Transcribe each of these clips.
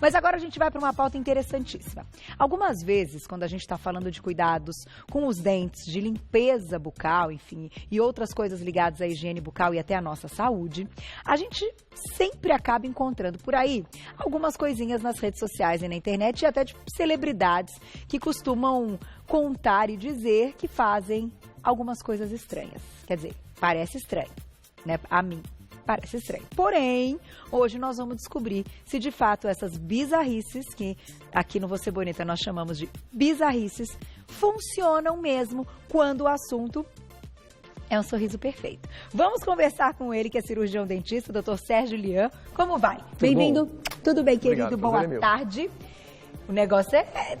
Mas agora a gente vai para uma pauta interessantíssima. Algumas vezes, quando a gente está falando de cuidados com os dentes, de limpeza bucal, enfim, e outras coisas ligadas à higiene bucal e até à nossa saúde, a gente sempre acaba encontrando por aí algumas coisinhas nas redes sociais e na internet e até de celebridades que costumam contar e dizer que fazem algumas coisas estranhas. Quer dizer, parece estranho, né? A mim parece estranho. Porém, hoje nós vamos descobrir se de fato essas bizarrices, que aqui no Você Bonita nós chamamos de bizarrices, funcionam mesmo quando o assunto é um sorriso perfeito. Vamos conversar com ele, que é cirurgião dentista, o Dr. Sérgio Lian. Como vai? Bem-vindo. Tudo bem, querido? Obrigado, Boa tarde. O negócio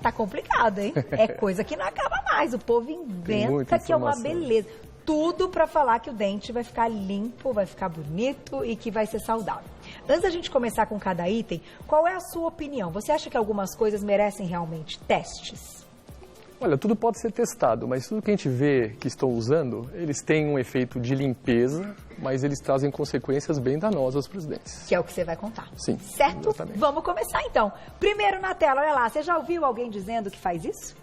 tá complicado, hein? É coisa que não acaba mais. O povo inventa que é uma beleza. Tudo para falar que o dente vai ficar limpo, vai ficar bonito e que vai ser saudável. Antes da gente começar com cada item, qual é a sua opinião? Você acha que algumas coisas merecem realmente testes? Olha, tudo pode ser testado, mas tudo que a gente vê que estão usando, eles têm um efeito de limpeza, mas eles trazem consequências bem danosas para os dentes. Que é o que você vai contar. Sim, certo? Exatamente. Vamos começar então. Primeiro na tela, olha lá, você já ouviu alguém dizendo que faz isso?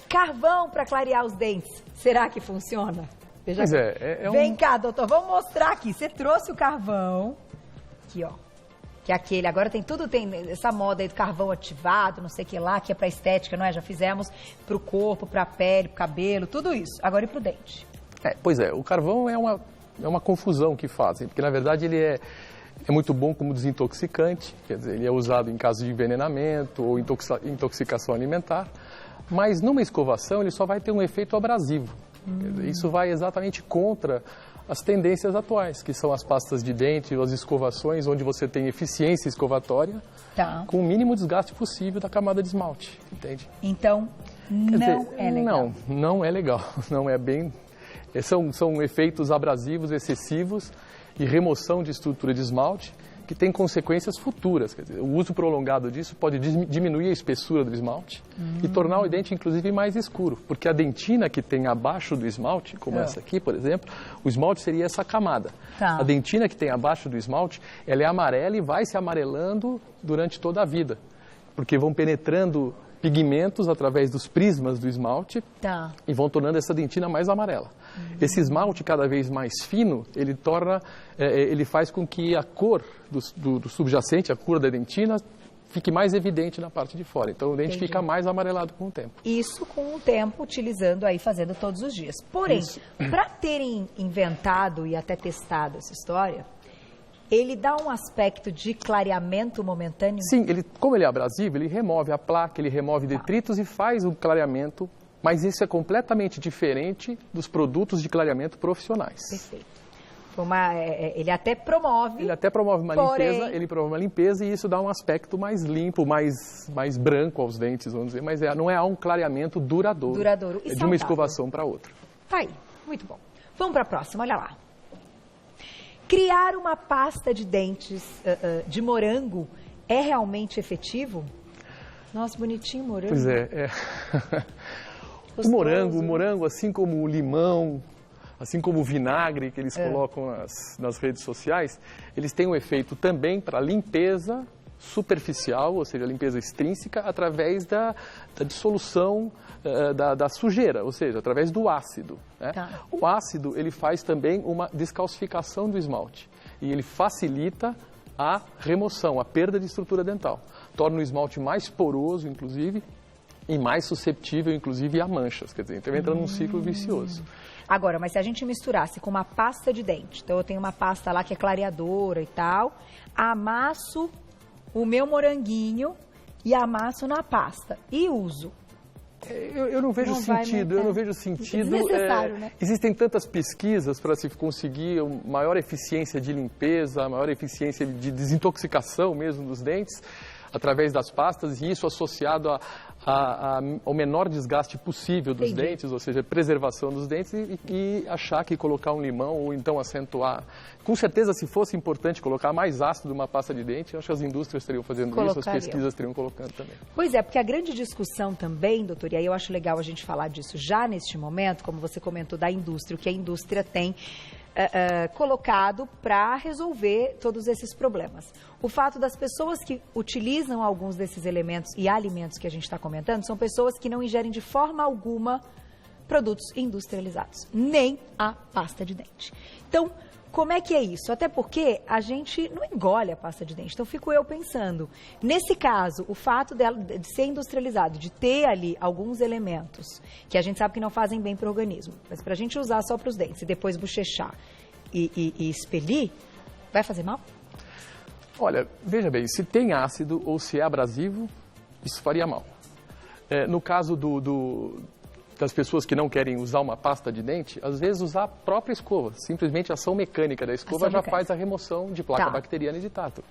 Carvão para clarear os dentes. Será que funciona? Veja pois Vem cá, doutor, vamos mostrar aqui. Você trouxe o carvão. Aqui, ó. Que é aquele, agora tem essa moda aí do carvão ativado, não sei o que lá, que é para estética, não é? Já fizemos para o corpo, para a pele, para o cabelo, tudo isso. Agora e para o dente? Pois é, o carvão é uma confusão que fazem, porque na verdade ele é muito bom como desintoxicante, quer dizer, ele é usado em caso de envenenamento ou intoxicação alimentar, mas numa escovação ele só vai ter um efeito abrasivo. Quer dizer, isso vai exatamente contra as tendências atuais, que são as pastas de dente, as escovações, onde você tem eficiência escovatória, com o mínimo desgaste possível da camada de esmalte, entende? Então, é legal. Não é legal. Não é bem... São efeitos abrasivos excessivos e remoção de estrutura de esmalte que tem consequências futuras. Quer dizer, o uso prolongado disso pode diminuir a espessura do esmalte e tornar o dente, inclusive, mais escuro. Porque a dentina que tem abaixo do esmalte, como essa aqui, por exemplo, o esmalte seria essa camada. A dentina que tem abaixo do esmalte, ela é amarela e vai se amarelando durante toda a vida. Porque vão penetrando pigmentos através dos prismas do esmalte e vão tornando essa dentina mais amarela. Esse esmalte cada vez mais fino, ele faz com que a cor do subjacente, a cor da dentina, fique mais evidente na parte de fora. Então o dente fica mais amarelado com o tempo. Isso com o tempo, utilizando aí, fazendo todos os dias. Porém, para terem inventado e até testado essa história, ele dá um aspecto de clareamento momentâneo? Sim, como ele é abrasivo, ele remove a placa, ele remove detritos e faz um clareamento, mas isso é completamente diferente dos produtos de clareamento profissionais. Perfeito. Ele até promove... Ele até promove uma limpeza, ele promove uma limpeza e isso dá um aspecto mais limpo, mais branco aos dentes, vamos dizer, mas não é um clareamento duradouro. Duradouro e de uma escovação para outra. Tá aí, muito bom. Vamos para a próxima, olha lá. Criar uma pasta de dentes de morango é realmente efetivo? Nossa, bonitinho morango. Pois é. O morango, assim como o limão, assim como o vinagre que eles colocam nas redes sociais, eles têm um efeito também para limpeza superficial, ou seja, limpeza extrínseca, através da dissolução da sujeira, ou seja, através do ácido. Né? O ácido, ele faz também uma descalcificação do esmalte e ele facilita a remoção, a perda de estrutura dental. Torna o esmalte mais poroso, inclusive, e mais susceptível, inclusive, a manchas. Quer dizer, então entra num ciclo vicioso. Agora, mas se a gente misturasse com uma pasta de dente, então eu tenho uma pasta lá que é clareadora e tal, amasso o meu moranguinho e amasso na pasta e uso. Eu não vejo sentido, Desnecessário, né? Existem tantas pesquisas para se conseguir maior eficiência de limpeza, maior eficiência de desintoxicação mesmo dos dentes, através das pastas, e isso associado ao menor desgaste possível dos dentes, ou seja, preservação dos dentes, e achar que colocar um limão ou então acentuar. Com certeza, se fosse importante colocar mais ácido numa pasta de dente, eu acho que as indústrias estariam fazendo isso, as pesquisas estariam colocando também. Pois é, porque a grande discussão também, doutor, e aí eu acho legal a gente falar disso já neste momento, como você comentou, da indústria, o que a indústria tem colocado para resolver todos esses problemas. O fato das pessoas que utilizam alguns desses elementos e alimentos que a gente está comentando são pessoas que não ingerem de forma alguma produtos industrializados, nem a pasta de dente. Então, como é que é isso? Até porque a gente não engole a pasta de dente. Então, fico eu pensando, nesse caso, o fato de ser industrializado, de ter ali alguns elementos que a gente sabe que não fazem bem para o organismo, mas para a gente usar só para os dentes e depois bochechar e expelir, vai fazer mal? Olha, veja bem, se tem ácido ou se é abrasivo, isso faria mal. No caso das pessoas que não querem usar uma pasta de dente, às vezes usar a própria escova. Simplesmente a ação mecânica da escova já faz a remoção de placa bacteriana e de tártaro.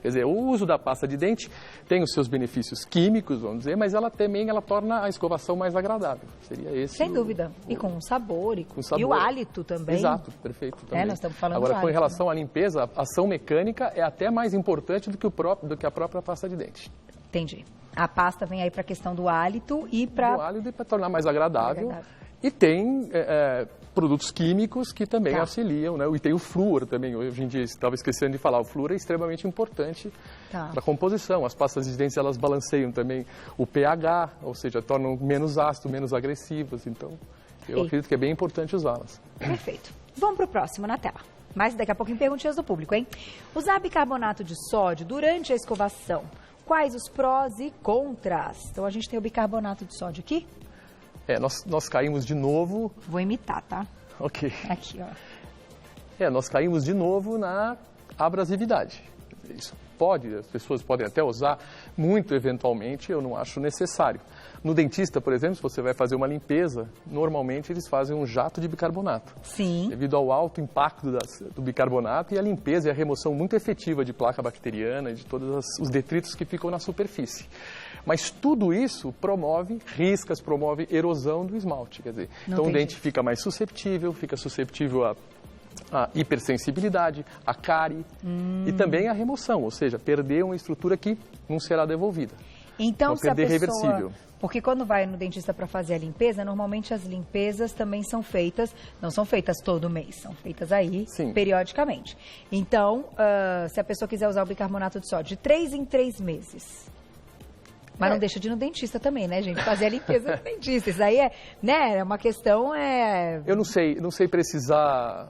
Quer dizer, o uso da pasta de dente tem os seus benefícios químicos, vamos dizer, mas ela também torna a escovação mais agradável. Seria esse. Sem dúvida. E com sabor, e o hálito também. Exato, perfeito. Também. Nós estamos falando Agora, do com hálito, relação à limpeza, a ação mecânica é até mais importante do que a própria pasta de dente. Entendi. A pasta vem aí para a questão do hálito e para... Do hálito e para tornar mais agradável. E tem produtos químicos que também auxiliam, né? E tem o flúor também. Hoje em dia, estava esquecendo de falar, o flúor é extremamente importante para a composição. As pastas de dentes, elas balanceiam também o pH, ou seja, tornam menos ácido, menos agressivas. Então, eu acredito que é bem importante usá-las. Perfeito. Vamos para o próximo na tela. Mas daqui a pouco em perguntinhas do público, hein? Usar bicarbonato de sódio durante a escovação. Quais os prós e contras? Então, a gente tem o bicarbonato de sódio aqui. Nós caímos de novo... Vou imitar, tá? Ok. Aqui, ó. Nós caímos de novo na abrasividade. Isso as pessoas podem até usar, muito eventualmente, eu não acho necessário. No dentista, por exemplo, se você vai fazer uma limpeza, normalmente eles fazem um jato de bicarbonato. Sim. Devido ao alto impacto do bicarbonato e a limpeza e a remoção muito efetiva de placa bacteriana e de todos os detritos que ficam na superfície. Mas tudo isso promove riscas, promove erosão do esmalte. Quer dizer, então o dente fica mais suscetível, a hipersensibilidade, a cárie e também a remoção, ou seja, perder uma estrutura que não será devolvida. Então, se a pessoa... reversível. Porque quando vai no dentista para fazer a limpeza, normalmente as limpezas também são feitas, não são feitas todo mês, são feitas aí periodicamente. Então, se a pessoa quiser usar o bicarbonato de sódio de 3 em 3 meses... Mas não deixa de ir no dentista também, né, gente? Fazer a limpeza no dentista. Isso aí é uma questão... Eu não sei precisar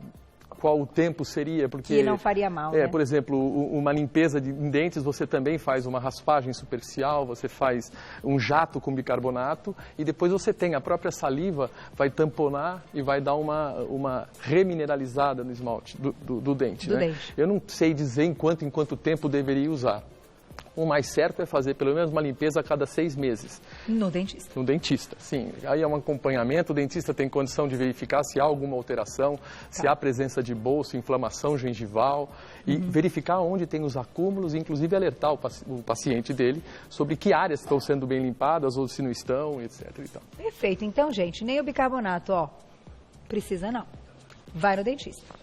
qual o tempo seria, porque... Que não faria mal, né? Por exemplo, uma limpeza em dentes, você também faz uma raspagem superficial, você faz um jato com bicarbonato e depois você tem a própria saliva, vai tamponar e vai dar uma remineralizada no esmalte do dente, né? Eu não sei dizer em quanto tempo deveria usar. O mais certo é fazer pelo menos uma limpeza a cada 6 meses. No dentista? No dentista, sim. Aí é um acompanhamento, o dentista tem condição de verificar se há alguma alteração, se há presença de bolso, inflamação gengival, e verificar onde tem os acúmulos, e inclusive alertar o paciente dele sobre que áreas estão sendo bem limpadas ou se não estão, etc. E tal. Perfeito. Então, gente, nem o bicarbonato, precisa não. Vai no dentista.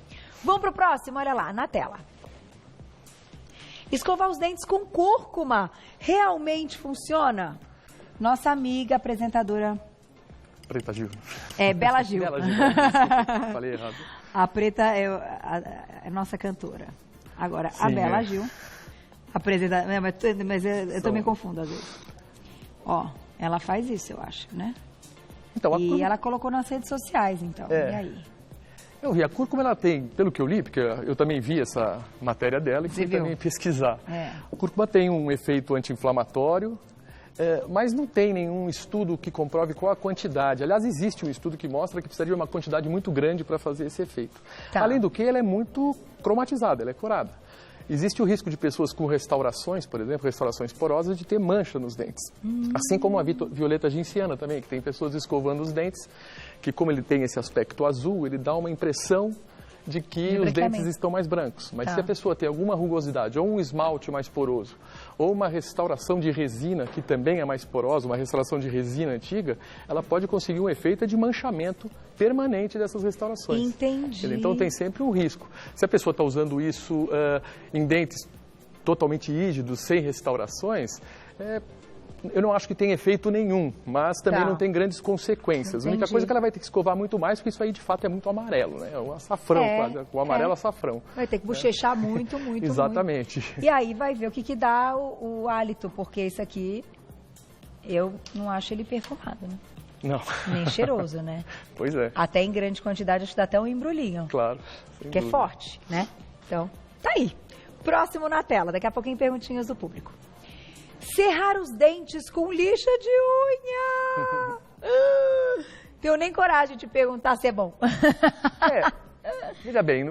Vamos para o próximo, olha lá, na tela. Escovar os dentes com cúrcuma realmente funciona? Nossa amiga apresentadora... Preta Gil. Bela Gil. Bela Gil, desculpa, falei errado. A Preta é a nossa cantora. Agora, a Bela Gil, apresentadora... Mas eu também confundo às vezes. Ela faz isso, eu acho, né? Então, ela colocou nas redes sociais, então. E aí? Eu vi, a cúrcuma ela tem, pelo que eu li, porque eu também vi essa matéria dela e fui também pesquisar. A cúrcuma tem um efeito anti-inflamatório, mas não tem nenhum estudo que comprove qual a quantidade. Aliás, existe um estudo que mostra que precisaria de uma quantidade muito grande para fazer esse efeito. Além do que, ela é muito cromatizada, ela é corada. Existe o risco de pessoas com restaurações, por exemplo, restaurações porosas, de ter mancha nos dentes. Assim como a violeta genciana também, que tem pessoas escovando os dentes, que como ele tem esse aspecto azul, ele dá uma impressão de que os dentes estão mais brancos. Mas se a pessoa tem alguma rugosidade, ou um esmalte mais poroso, ou uma restauração de resina, que também é mais porosa, uma restauração de resina antiga, ela pode conseguir um efeito de manchamento permanente dessas restaurações. Entendi. Então tem sempre um risco. Se a pessoa está usando isso em dentes totalmente rígidos, sem restaurações, eu não acho que tem efeito nenhum, mas também não tem grandes consequências. A única coisa é que ela vai ter que escovar muito mais, porque isso aí de fato é muito amarelo, né? É um açafrão, quase, o amarelo açafrão. Vai ter que bochechar muito. Exatamente. Muito. E aí vai ver o que dá o hálito, porque isso aqui, eu não acho ele perfumado, né? Não. Nem cheiroso, né? Pois é. Até em grande quantidade, acho que dá até um embrulhinho. Claro. Que é forte, né? Então, tá aí. Próximo na tela, daqui a pouquinho perguntinhas do público. Serrar os dentes com lixa de unha. Tenho nem coragem de perguntar se é bom. Veja bem,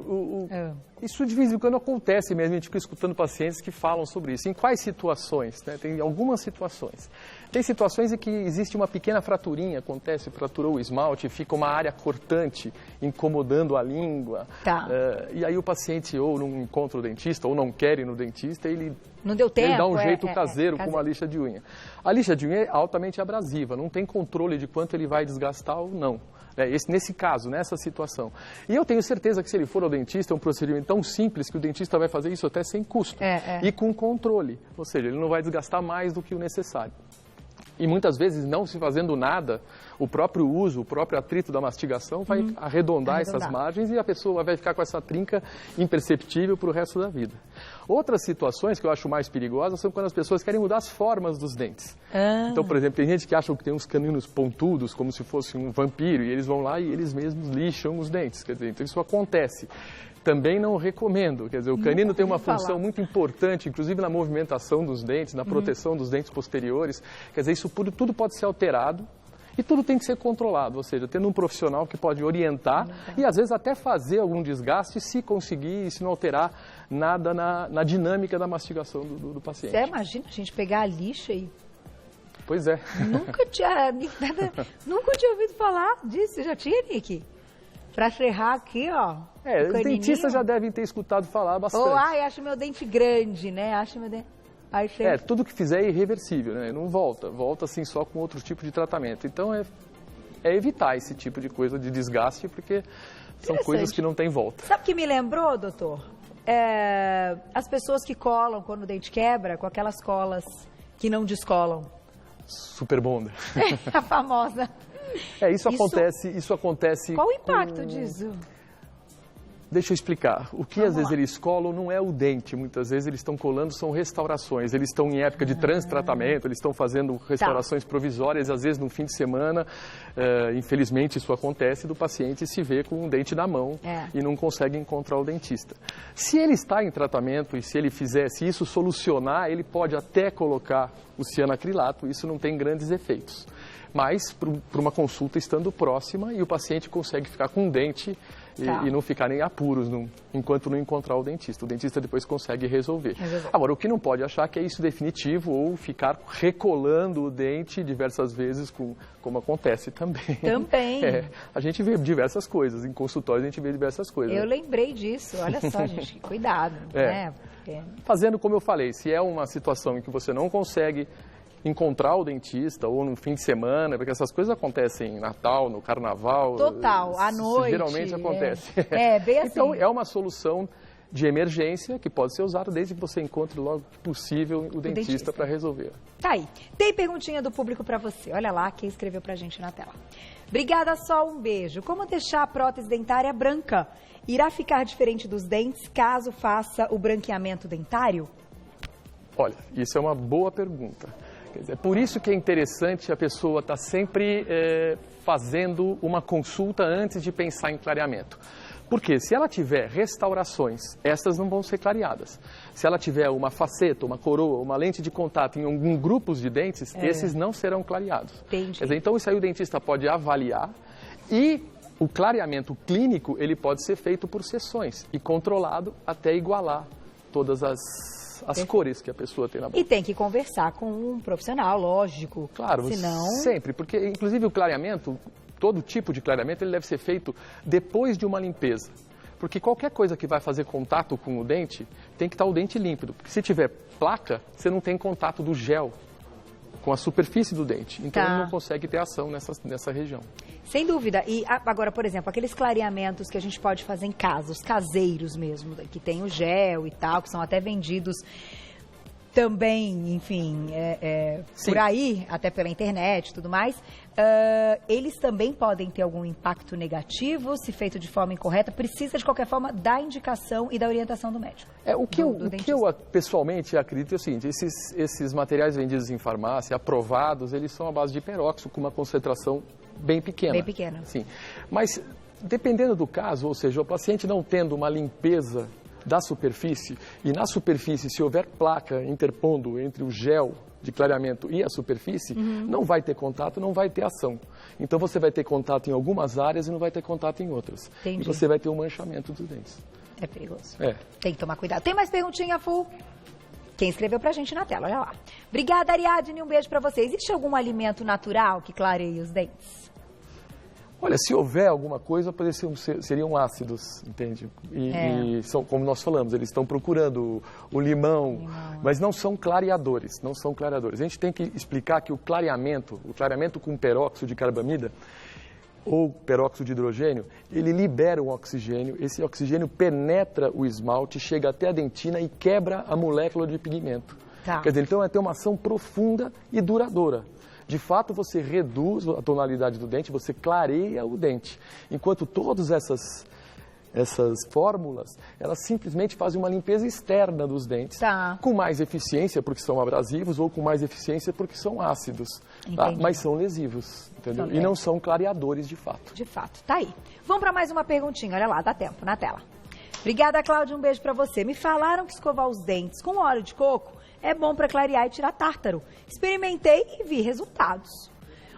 isso de vez em quando acontece mesmo, a gente fica escutando pacientes que falam sobre isso. Em quais situações? Né? Tem algumas situações. Tem situações em que existe uma pequena fraturinha, fraturou o esmalte, fica uma área cortante incomodando a língua. Tá. E aí o paciente ou não encontra o dentista ou não quer ir no dentista, ele não deu tempo, ele dá um jeito caseiro com uma lixa de unha. A lixa de unha é altamente abrasiva, não tem controle de quanto ele vai desgastar ou não. Nesse caso, nessa situação. E eu tenho certeza que se ele for ao dentista, é um procedimento tão simples que o dentista vai fazer isso até sem custo. E com controle, ou seja, ele não vai desgastar mais do que o necessário. E muitas vezes, não se fazendo nada, o próprio uso, o próprio atrito da mastigação vai arredondar essas margens e a pessoa vai ficar com essa trinca imperceptível para o resto da vida. Outras situações que eu acho mais perigosas são quando as pessoas querem mudar as formas dos dentes. Então, por exemplo, tem gente que acha que tem uns caninos pontudos, como se fosse um vampiro, e eles vão lá e eles mesmos lixam os dentes. Quer dizer, então isso acontece. Também não recomendo, quer dizer, o canino tem uma função muito importante, inclusive na movimentação dos dentes, na proteção dos dentes posteriores, quer dizer, isso tudo pode ser alterado e tudo tem que ser controlado, ou seja, tendo um profissional que pode orientar e às vezes até fazer algum desgaste se conseguir e se não alterar nada na dinâmica da mastigação do paciente. Você imagina a gente pegar a lixa e... Pois é. Nunca tinha ouvido falar disso, já tinha, Nick? Pra ferrar aqui, ó. Os dentistas já devem ter escutado falar bastante. Ou, acho meu dente grande, né? Acho meu dente... tudo que fizer é irreversível, né? Não volta. Volta, assim, só com outro tipo de tratamento. Então, é evitar esse tipo de coisa de desgaste, porque são coisas que não tem volta. Sabe o que me lembrou, doutor? As pessoas que colam quando o dente quebra, com aquelas colas que não descolam. Super Bonder. A famosa... Isso acontece... Qual o impacto disso? Deixa eu explicar. O que às vezes eles colam não é o dente. Muitas vezes eles estão colando, são restaurações. Eles estão em época de transtratamento, eles estão fazendo restaurações provisórias, às vezes no fim de semana. Infelizmente isso acontece, do paciente se vê com um dente na mão e não consegue encontrar o dentista. Se ele está em tratamento e se isso solucionar, ele pode até colocar o cianacrilato, isso não tem grandes efeitos. Mas para uma consulta estando próxima e o paciente consegue ficar com um dente e não ficar nem apuros enquanto não encontrar o dentista. O dentista depois consegue resolver. Agora, o que não pode achar que é isso definitivo ou ficar recolando o dente diversas vezes, como acontece também. A gente vê diversas coisas, em consultórios a gente vê diversas coisas. Eu lembrei disso, olha só, gente, que cuidado, né? Fazendo como eu falei, se é uma situação em que você não consegue encontrar o dentista ou no fim de semana, porque essas coisas acontecem em Natal, no Carnaval. Total, à noite. Geralmente acontece. Bem assim. Então, é uma solução de emergência que pode ser usada desde que você encontre logo que possível o dentista para resolver. Tá aí. Tem perguntinha do público para você. Olha lá quem escreveu pra gente na tela. Obrigada, Sol. Um beijo. Como deixar a prótese dentária branca? Irá ficar diferente dos dentes caso faça o branqueamento dentário? Olha, isso é uma boa pergunta. Quer dizer, por isso que é interessante a pessoa estar sempre fazendo uma consulta antes de pensar em clareamento. Porque se ela tiver restaurações, essas não vão ser clareadas. Se ela tiver uma faceta, uma coroa, uma lente de contato em algum grupos de dentes, esses não serão clareados. Entendi. Quer dizer, então isso aí o dentista pode avaliar e o clareamento clínico ele pode ser feito por sessões e controlado até igualar todas as cores que a pessoa tem na boca. E tem que conversar com um profissional, lógico. Claro, senão... sempre, porque inclusive o clareamento, todo tipo de clareamento, ele deve ser feito depois de uma limpeza. Porque qualquer coisa que vai fazer contato com o dente, tem que estar o dente límpido. Porque se tiver placa, você não tem contato do gel com a superfície do dente. Então ele não consegue ter ação nessa região. Sem dúvida. E agora, por exemplo, aqueles clareamentos que a gente pode fazer em casa, os caseiros mesmo, que tem o gel e tal, que são até vendidos. também, enfim, por aí, até pela internet e tudo mais, eles também podem ter algum impacto negativo se feito de forma incorreta? Precisa, de qualquer forma, da indicação e da orientação do médico? O que eu pessoalmente acredito é o seguinte, esses materiais vendidos em farmácia, aprovados, eles são à base de peróxido com uma concentração bem pequena. Bem pequena. Sim. Mas, dependendo do caso, ou seja, o paciente não tendo uma limpeza da superfície, e na superfície, se houver placa interpondo entre o gel de clareamento e a superfície, não vai ter contato, não vai ter ação. Então você vai ter contato em algumas áreas e não vai ter contato em outras. Entendi. E você vai ter um manchamento dos dentes. É perigoso. Tem que tomar cuidado. Tem mais perguntinha, Fu? Quem escreveu pra gente na tela, olha lá. Obrigada, Ariadne, um beijo pra você. Existe algum alimento natural que clareie os dentes? Olha, se houver alguma coisa, seriam ácidos, entende? E são, como nós falamos, eles estão procurando o limão, mas não são clareadores, não são clareadores. A gente tem que explicar que o clareamento com peróxido de carbamida ou peróxido de hidrogênio, ele libera um oxigênio, esse oxigênio penetra o esmalte, chega até a dentina e quebra a molécula de pigmento. Tá. Quer dizer, então vai ter uma ação profunda e duradoura. De fato, você reduz a tonalidade do dente, você clareia o dente. Enquanto todas essas fórmulas, elas simplesmente fazem uma limpeza externa dos dentes. Tá. Com mais eficiência, porque são abrasivos, ou com mais eficiência, porque são ácidos. Tá? Mas são lesivos, entendeu? E não são clareadores de fato. De fato. Tá aí. Vamos para mais uma perguntinha. Olha lá, dá tempo, na tela. Obrigada, Cláudia. Um beijo para você. Me falaram que escovar os dentes com óleo de coco é bom para clarear e tirar tártaro. Experimentei e vi resultados.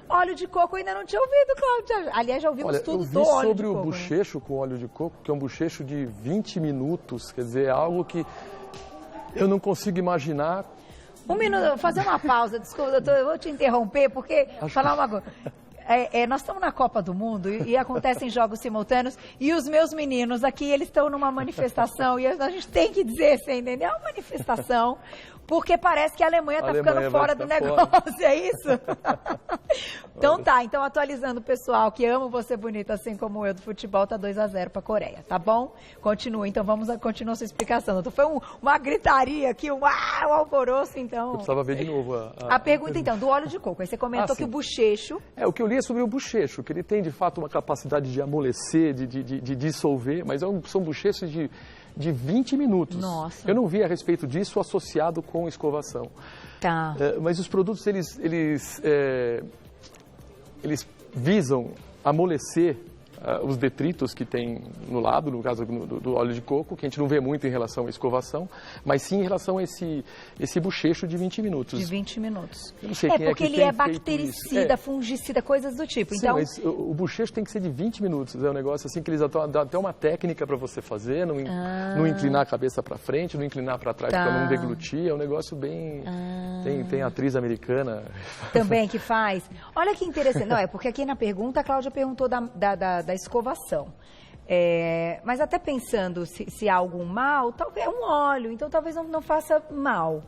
Óleo de coco eu ainda não tinha ouvido, Cláudia. Aliás, já ouvimos tudo do óleo de coco. Eu vi sobre o bochecho com óleo de coco, que é um bochecho de 20 minutos. Quer dizer, é algo que eu não consigo imaginar. Um minuto, vou fazer uma pausa. Desculpa, doutor, eu vou te interromper, porque falar uma coisa. Nós estamos na Copa do Mundo e acontecem jogos simultâneos e os meus meninos aqui, eles estão numa manifestação e a gente tem que dizer, você entendeu? É uma manifestação, porque parece que a Alemanha está ficando fora do negócio, é isso? Então tá, então atualizando o pessoal que ama você bonita, assim como eu, do futebol, tá 2-0 para a Coreia, tá bom? Continua, então continua a sua explicação. Então, foi uma gritaria aqui, um alvoroço, então... Eu precisava ver de novo a pergunta, então, do óleo de coco. Aí você comentou que o bochecho... O que eu li é sobre o bochecho, que ele tem, de fato, uma capacidade de amolecer, de dissolver, mas são bochechos de 20 minutos. Nossa. Eu não vi a respeito disso associado com escovação. Tá. Mas os produtos, eles visam amolecer os detritos que tem no lado, no caso do óleo de coco, que a gente não vê muito em relação à escovação, mas sim em relação a esse bochecho de 20 minutos. De 20 minutos. Eu não sei quem porque é que ele é bactericida, fungicida, coisas do tipo. Sim, então... mas o bochecho tem que ser de 20 minutos. É um negócio assim que eles dão até uma técnica para você fazer, não inclinar a cabeça para frente, não inclinar para trás para não deglutir. É um negócio bem... Tem atriz americana... Também que faz. Olha que interessante. Não, porque aqui na pergunta a Cláudia perguntou da escovação. Mas até pensando se há algum mal, talvez é um óleo, então talvez não faça mal.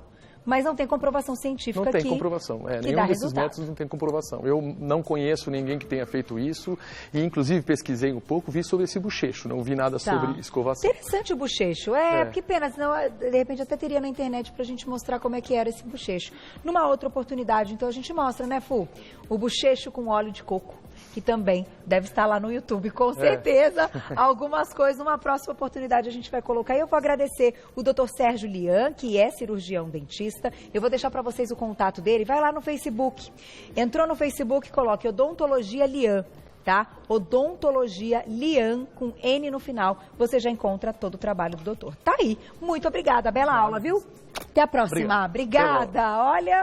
Mas não tem comprovação científica. Não tem comprovação. Nenhum desses métodos não tem comprovação. Eu não conheço ninguém que tenha feito isso e, inclusive, pesquisei um pouco, vi sobre esse bochecho, não vi nada sobre escovação. Interessante o bochecho. Que pena, senão, de repente, até teria na internet pra gente mostrar como é que era esse bochecho. Numa outra oportunidade, então, a gente mostra, né, Fu? O bochecho com óleo de coco, que também deve estar lá no YouTube, com certeza. Algumas coisas, numa próxima oportunidade, a gente vai colocar. E eu vou agradecer o Dr. Sérgio Lian, que é cirurgião dentista. Eu vou deixar para vocês o contato dele. Vai lá no Facebook. Entrou no Facebook, coloque Odontologia Lian, tá? Odontologia Lian, com N no final. Você já encontra todo o trabalho do doutor. Tá aí. Muito obrigada. Bela aula, viu? Até a próxima. Obrigada. Olha...